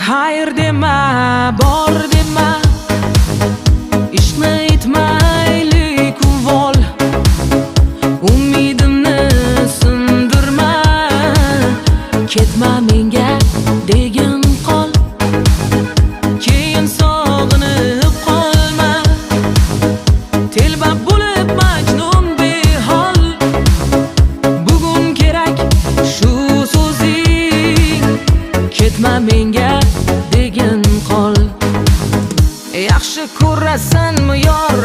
Hayır dema, bor dema, ishni aytmaylik uvol. Umidimni sindirma, ketma menga degin qol. Keyin sog'inib qolma, telba bo'lib majnun behol. Bugun kerak shu so'zing, ketma menga degin qol. Yaxshi ko'rasanmi yor,